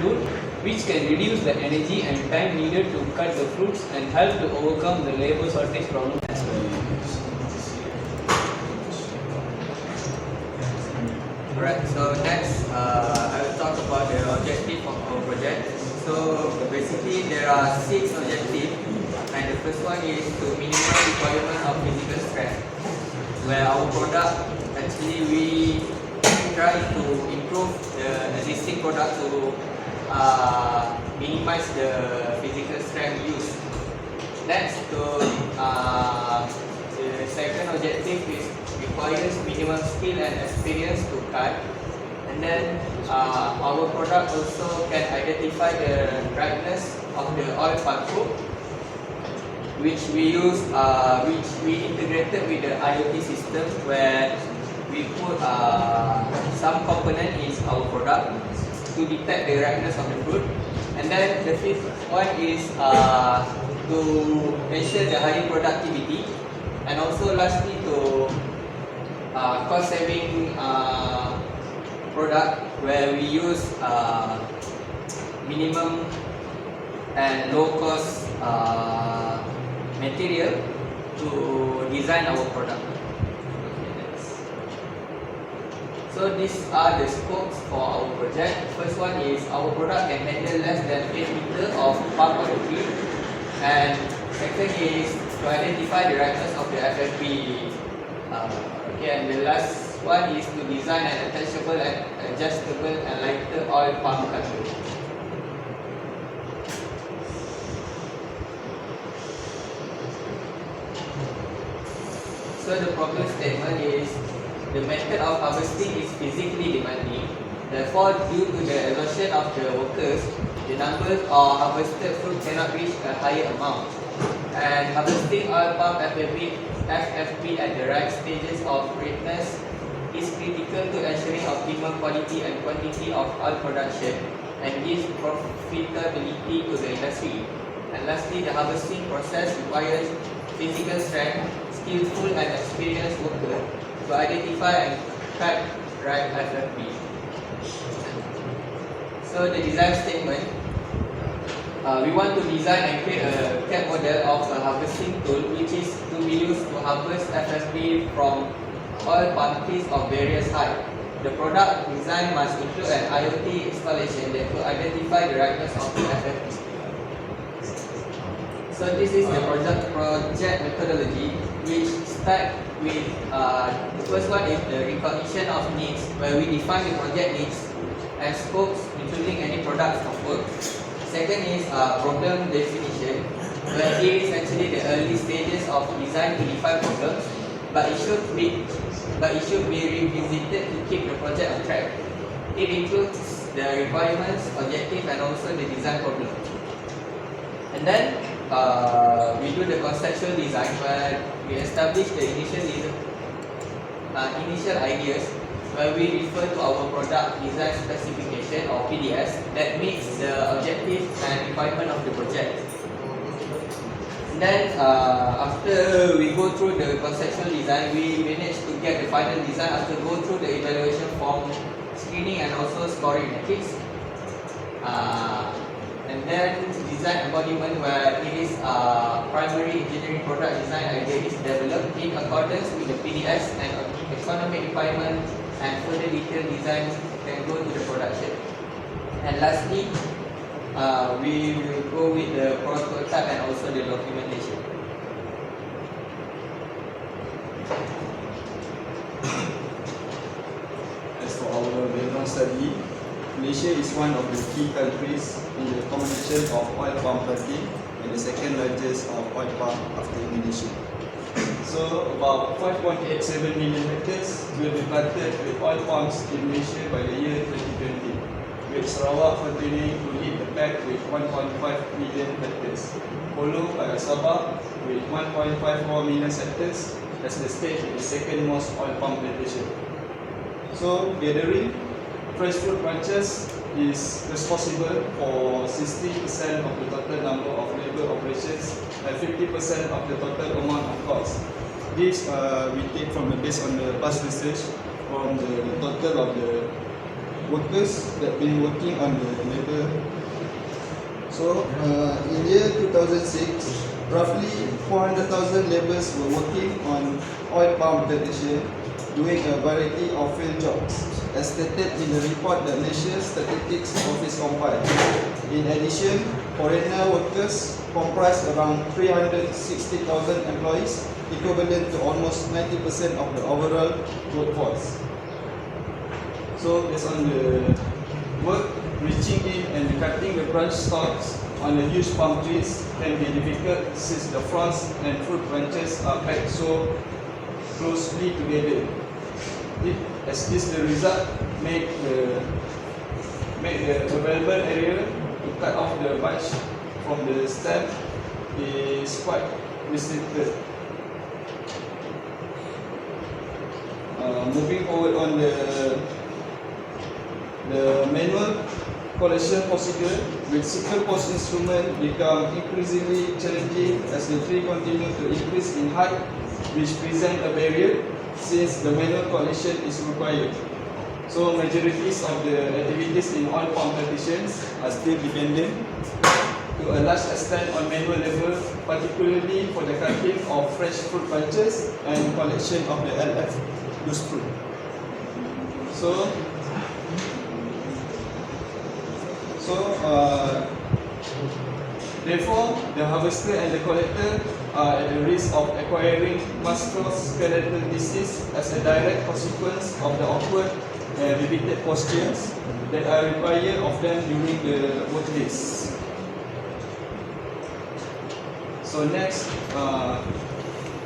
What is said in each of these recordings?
tool which can reduce the energy and time needed to cut the fruits and help to overcome the labor shortage problem as well. Alright, so next I will talk about the objective of our project. So basically there are 6 objectives, and the first one is to minimize requirement of physical strength, where our product actually we try to improve the existing product to minimize the physical strength used. Next, the second objective is requires minimum skill and experience to cut, and then our product also can identify the brightness of the oil palm fruit, which we integrated with the IoT system, where we put some component in our product to detect the ripeness of the fruit. And then the fifth one is to ensure the higher productivity, and also lastly to cost saving product, where we use minimum and low cost material to design our product. So these are the scopes for our project. First one is our product can handle less than 8 meters of palm oil tree, and second is to identify the ripeness of the FFP. And the last one is to design an attachable and adjustable and lighter oil palm cutter. So the problem statement is the method of harvesting is physically demanding. Therefore, due to the exhaustion of the workers, the number of harvested fruit cannot reach a higher amount. And harvesting oil palm FFP at the right stages of ripeness is critical to ensuring optimal quality and quantity of oil production and gives profitability to the industry. And lastly, the harvesting process requires physical strength, skillful and experienced worker to identify and cut ripe FFP. So the design statement, we want to design and create a CAD model of a harvesting tool which is to be used to harvest FFP from oil palm trees of various height. The product design must include an IoT installation that will identify the ripeness of the FFP. So this is the project methodology, which start with the first one is the recognition of needs, where we define the project needs and scopes, including any products of work. Second is problem definition, where it is actually the early stages of design to define problems, but it should be revisited to keep the project on track. It includes the requirements, objective, and also the design problem. And then we do the conceptual design, where we establish the initial ideas, where we refer to our product design specification or PDS that meets the objective and requirement of the project. And then after we go through the conceptual design, we manage to get the final design after go through the evaluation form, screening, and also scoring metrics. And then design embodiment, where it is primary engineering product design idea is developed in accordance with the PDS and economic requirement, and further detailed design can go to the production. And lastly, we will go with the prototype and also the documentation. As for our background study, Malaysia is one of the key countries in the combination of oil palm planting and the second largest of oil palm after Indonesia. So about 5.87 million hectares will be planted with oil palms in Malaysia by the year 2020, with Sarawak continuing to lead the pack with 1.5 million hectares, followed by Sabah with 1.54 million hectares as the state with the second most oil palm plantation. So gathering fresh fruit branches is responsible for 60% of the total number of labour operations and 50% of the total amount of cost. This we take from based on the past research from the total of the workers that been working on the labor. So in year 2006, roughly 400,000 laborers were working on oil palm plantation, doing a variety of field jobs, as stated in the report that Malaysia's Statistics Office compiled. In addition, foreigner workers comprise around 360,000 employees, equivalent to almost 90% of the overall workforce. So based on the work, reaching in and cutting the branch stalks on the huge palm trees can be difficult since the fronds and fruit branches are packed so closely together. As this the result, make the available area to cut off the bunch from the stem is quite restricted. Moving forward on the manual collection procedure with sickle post instrument become increasingly challenging as the tree continue to increase in height, which present a barrier since the manual collection is required. So majorities of the activities in oil palm plantations are still dependent to a large extent on manual labor, particularly for the cutting of fresh fruit bunches and collection of the LF loose fruit. Therefore, the harvester and the collector are at the risk of acquiring musculoskeletal disease as a direct consequence of the awkward and repeated postures that are required of them during the workdays. So next,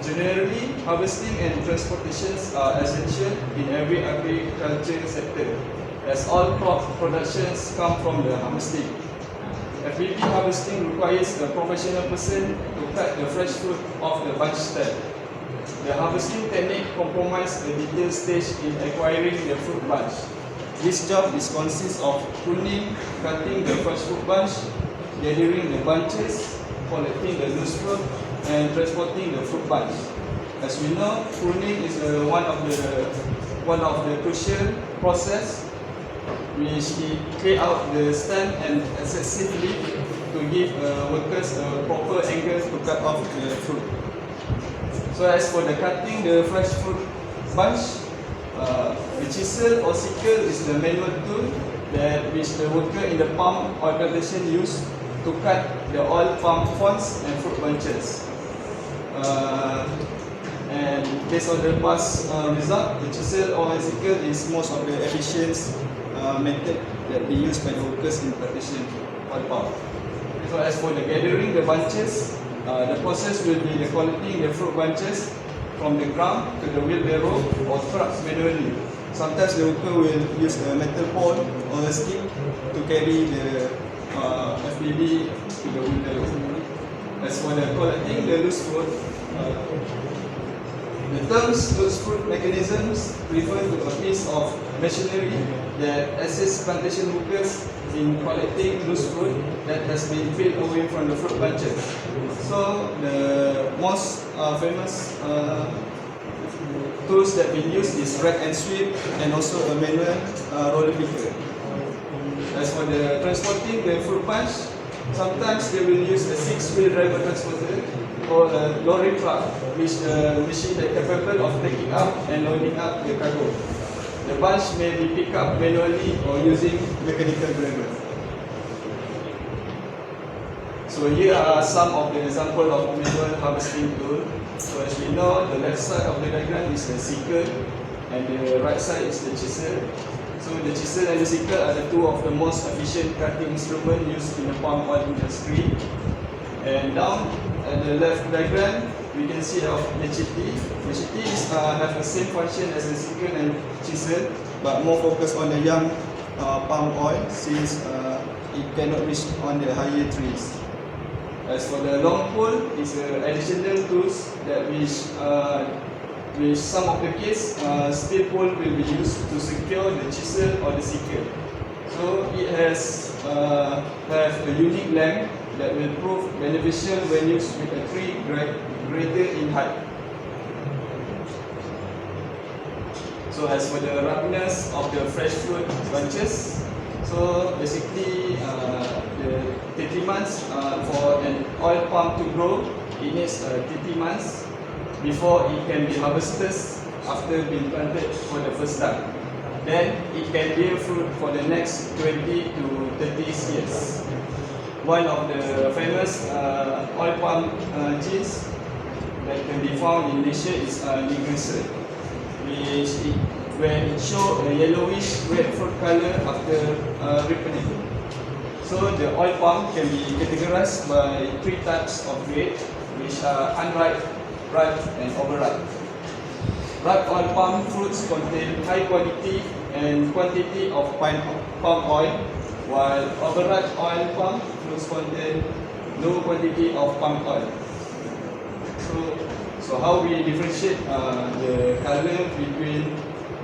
generally, harvesting and transportations are essential in every agriculture sector, as all crop productions come from the harvesting. FBB harvesting requires a professional person to cut the fresh fruit off the bunch stem. The harvesting technique comprises a detailed stage in acquiring the fruit bunch. This job consists of pruning, cutting the fresh fruit bunch, gathering the bunches, collecting the loose fruit, and transporting the fruit bunch. As we know, pruning is one of the crucial process which clear out the stem and excessively to give workers a proper angle to cut off the fruit. So as for the cutting the fresh fruit bunch, the chisel or sickle is the manual tool which the worker in the palm oil plantation use to cut the oil palm fronds and fruit bunches. And based on the past result, the chisel or sickle is most of the efficient method that be used by the workers in plantation oil palm. So as for the gathering the bunches, the process will be the collecting the fruit bunches from the ground to the wheelbarrow or trucks manually. Sometimes the worker will use a metal pole or a stick to carry the FBB to the wheelbarrow. As for the collecting the loose fruit, the terms loose fruit mechanisms refer to a piece of machinery that assists plantation workers in collecting loose fruit that has been peeled away from the fruit bunches. So the most famous tools that we use is rack and sweep and also a manual roller picker. As for the transporting the fruit bunch, sometimes they will use a 6-wheel driver transporter or a lorry truck, which the machine that is capable of taking up and loading up the cargo. The bunch may be picked up manually or using mechanical driver. So here are some of the examples of manual harvesting tool. So as we know, the left side of the diagram is the sickle and the right side is the chisel. So the chisel and the sickle are the two of the most efficient cutting instruments used in the palm oil industry. And down at the left diagram, we can see of machete. Machete have the same function as the sickle and chisel, but more focused on the young palm oil since it cannot reach on the higher trees. As for the long pole, it's additional tools that which some of the case steel pole will be used to secure the chisel or the sickle. So it has have a unique length that will prove beneficial when used with a tree greater in height. So as for the ripeness of the fresh fruit bunches, so basically the 30 months for an oil palm to grow, it needs 30 months before it can be harvested after being planted for the first time. Then it can bear fruit for the next 20 to 30 years. One of the famous oil palm genes that can be found in Malaysia is Negreser, where it shows a yellowish red fruit color after ripening. So the oil palm can be categorized by 3 types of grade, which are unripe, ripe and overripe. Ripe oil palm fruits contain high quality and quantity of palm oil, while overripe oil palm fruits contain low quantity of palm oil. So how we differentiate the color between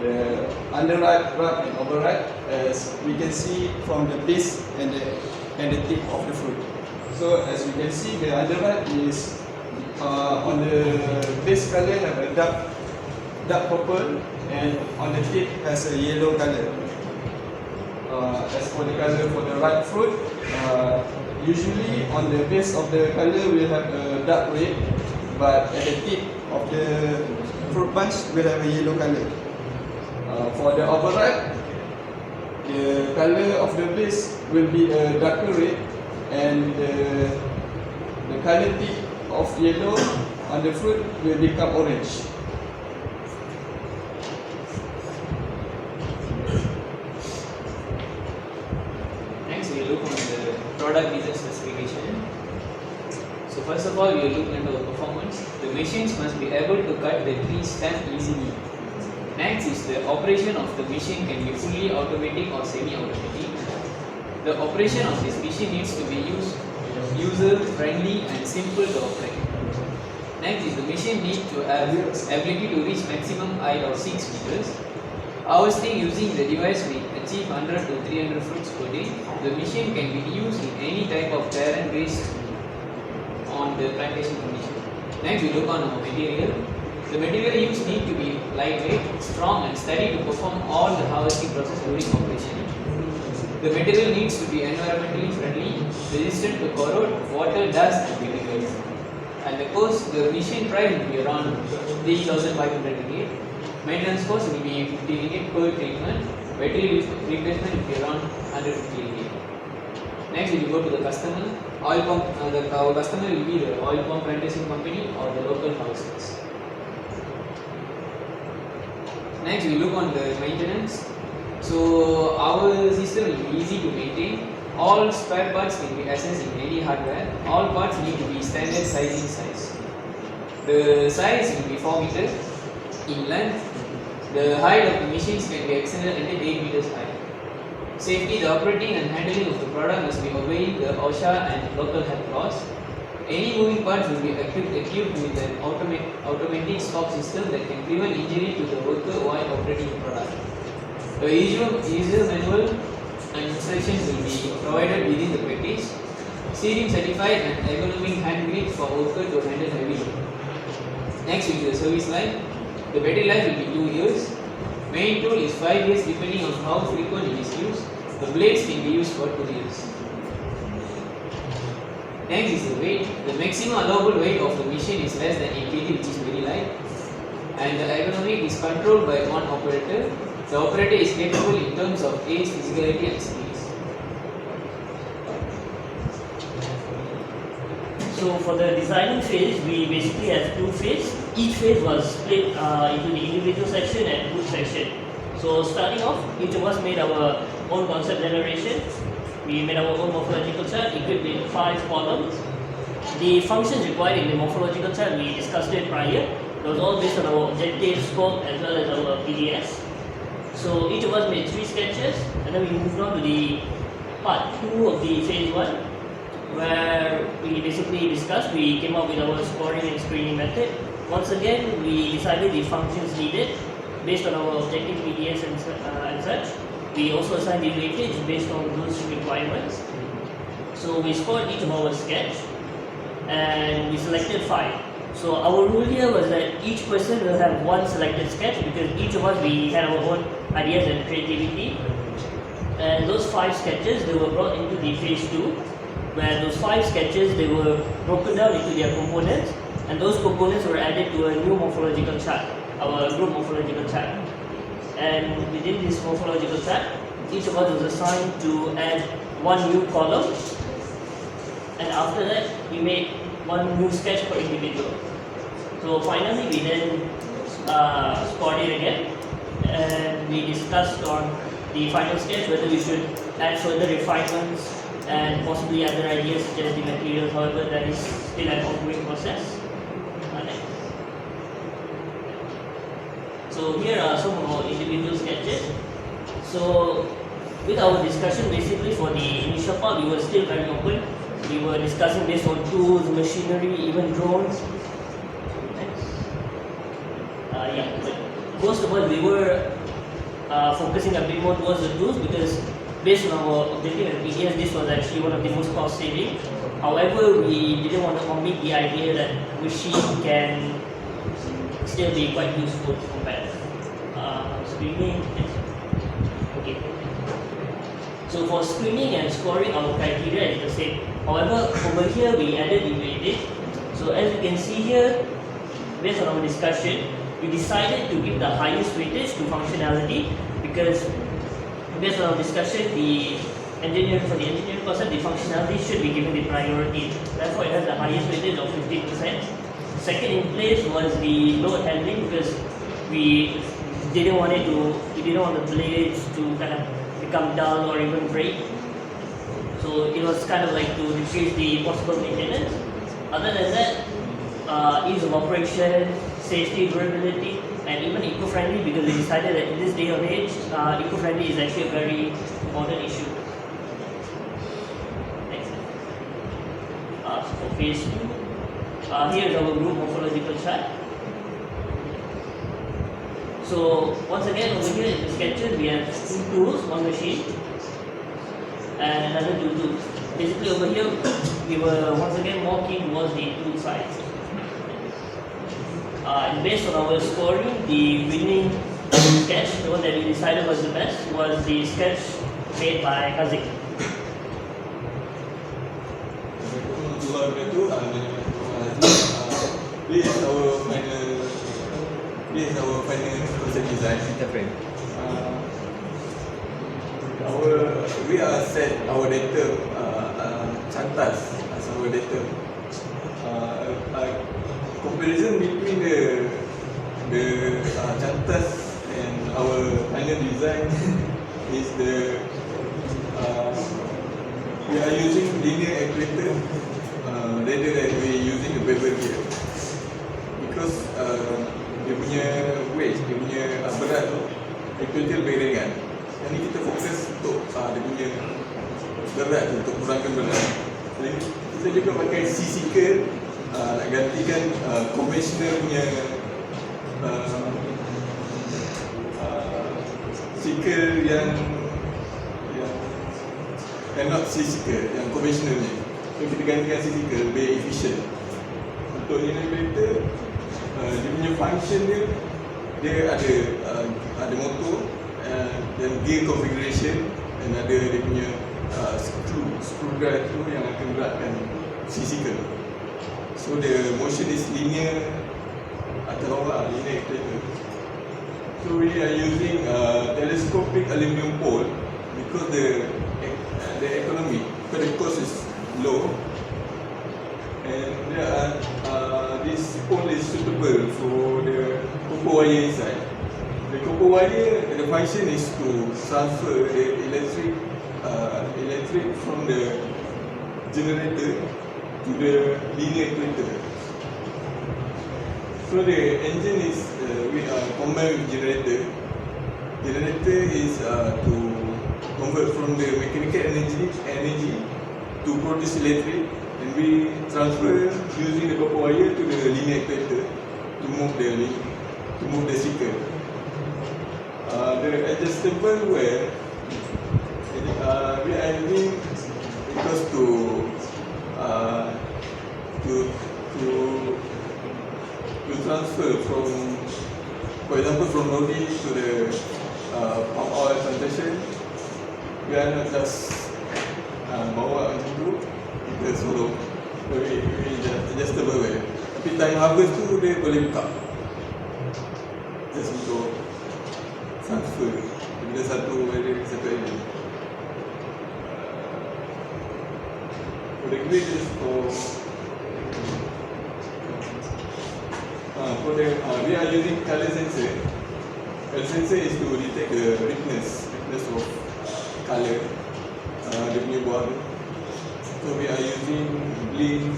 the underripe, ripe and overripe, as we can see from the base and the tip of the fruit. So as you can see, the underripe is on the base color have a dark purple, and on the tip has a yellow color. As for the color for the ripe fruit, usually on the base of the color will have a dark red, but at the tip of the fruit bunch will have a yellow color. For the overripe, the color of the base will be a darker red, and the color tip of yellow on the fruit will become orange. Next, we look on the product design specification. So first of all, we look into the performance. The machines must be able to cut the tree stem easily. Next is the operation of the machine can be fully automatic or semi-automatic. The operation of this machine needs to be user-friendly and simple to operate. Next is the machine needs to have ability to reach maximum height of 6 meters. Harvesting using the device will achieve 100 to 300 fruits per day. The machine can be used in any type of terrain based on the plantation condition. Next, we look on our material. The material used need to be lightweight, strong and steady to perform all the harvesting process during operation. The material needs to be environmentally friendly, resistant to corrode, water, dust and chemicals. And the cost, the machine price will be around 3,500 ringgit. Maintenance cost will be 50 ringgit per treatment. Battery replacement will be around 150 ringgit. Next, we will go to the customer. Our customer will be the oil palm plantation company or the local houses. Next, we look on the maintenance. So our system will be easy to maintain. All spare parts can be accessed in any hardware. All parts need to be standard sizing size. The size will be 4 meters in length. The height of the machines can be extended until 8 meters high. Safety, the operating and handling of the product must be obeying the OSHA and local health laws. Any moving parts will be equipped with an automatic stop system that can prevent injury to the worker while operating the product. The user manual and instructions will be provided within the package. Steering certified and ergonomic hand grip for worker to handle heavy load. Next is the service life. The battery life will be 2 years. Main tool is 5 years depending on how frequent it is used. The blades can be used for 2 years. Next is the weight. The maximum allowable weight of the machine is less than 8 kg, which is very light. And the ergonomic is controlled by one operator. The operator is capable in terms of age, physicality and skills. So for the designing phase, we basically have 2 phases. Each phase was split into the individual section and group section. So starting off, each of us made our own concept generation. We made our own morphological chart equipped with 5 columns. The functions required in the morphological chart, we discussed it prior. It was all based on our objective, scope as well as our PDS. So each of us made 3 sketches, and then we moved on to the part 2 of the phase 1, where we basically discussed, we came up with our scoring and screening method. Once again, we decided the functions needed based on our objective PDS and such. We also assigned the weightage based on those requirements. So we scored each of our sketch and we selected 5. So our rule here was that each person will have one selected sketch because each of us, we had our own ideas and creativity. And those 5 sketches, they were brought into the phase 2, where those 5 sketches, they were broken down into their components, and those components were added to a new morphological chart, our group morphological chart. And within this morphological chart, each of us was assigned to add one new column, and after that, we made one new sketch per individual. So finally, we then scored it again, and we discussed on the final sketch whether we should add further refinements and possibly other ideas such as the materials. However, that is still an ongoing process. So here are some of our individual sketches. So with our discussion, basically for the initial part, we were still very open. We were discussing based on tools, machinery, even drones. But most of all, we were focusing a bit more towards the tools because based on our objective at PDS, this was actually one of the most cost saving. However, we didn't want to omit the idea that machine can still be quite useful to compare. Screening, okay. So for screening and scoring, our criteria is the same. However, over here we added the weightage. So as you can see here, based on our discussion, we decided to give the highest weightage to functionality because based on our discussion, for the engineering person, the functionality should be given the priority. Therefore, it has the highest weightage of 15%. Second in place was the load handling because we didn't want the blades to kind of become dull or even break. So it was kind of like to decrease the possible maintenance. Other than that, ease of operation, safety, durability, and even eco-friendly because we decided that in this day and age, eco-friendly is actually a very important issue. Next. For phase 2, here is our group morphological chart. So once again, over here in the sketches, we have 2 tools, 1 machine, and another 2 tools. Basically over here, we were once again more keen towards the tool side. And based on our scoring, the winning sketch, the one that we decided was the best, was the sketch made by HAZIQ. This is our final concept design. We are set our data cantas as our data. Comparison between the cantas and our final design is we are using linear actuator rather than we using the bevel gear because dia punya weight, dia punya berat tu actuator lebih ringan. Yang ni kita fokus untuk dia punya berat tu, untuk kurangkan berat. Jadi kita juga pakai C-Seeker nak gantikan conventional punya seeker yang not C-Seeker, yang conventional ni. So kita gantikan C-Seeker lebih efficient. Untuk innovator, dia punya function dia ada motor dan gear configuration dan ada dia punya screw guide tu yang akan beratkan C-Seeker. So the motion is linear atau linear actuator. So we are using telescopic aluminum pole because the economy, but the cost is low, and this pole is suitable for the copper wire inside. The copper wire, the function is to transfer the electric from the generator to the linear actuator. So the engine is combined with generator. Generator is to convert from the mechanical energy to produce electric, and we transfer using the copper wire to the linear actuator to move the seeker. The adjustable wear we are using because to transfer from, for example, from MOHD to the palm oil plantation. We are not just bawa macam tu, kita suruh we just adjustable way. Tapi time harvest tu dia boleh buka just untuk transfer bila satu area satu area. Regulators for the we are using color sensor. Color sensor is to detect the richness of color dia punya buah tu. So we are using blink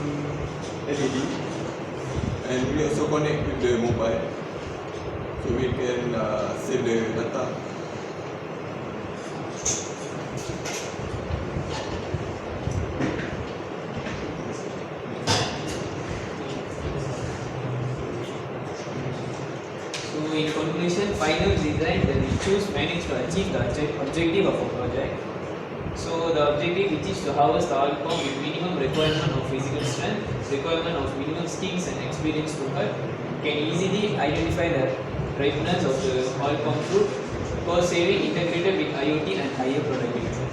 LED and we also connect with the mobile so we can save the data. So in conclusion, final design that we choose managed to achieve the objective of a project. So the objective which is to harvest the oil palm with minimum requirement of physical strength, requirement of minimum skills and experience to cut, can easily identify the ripeness of the oil palm fruit, cost saving integrated with IoT and higher productivity.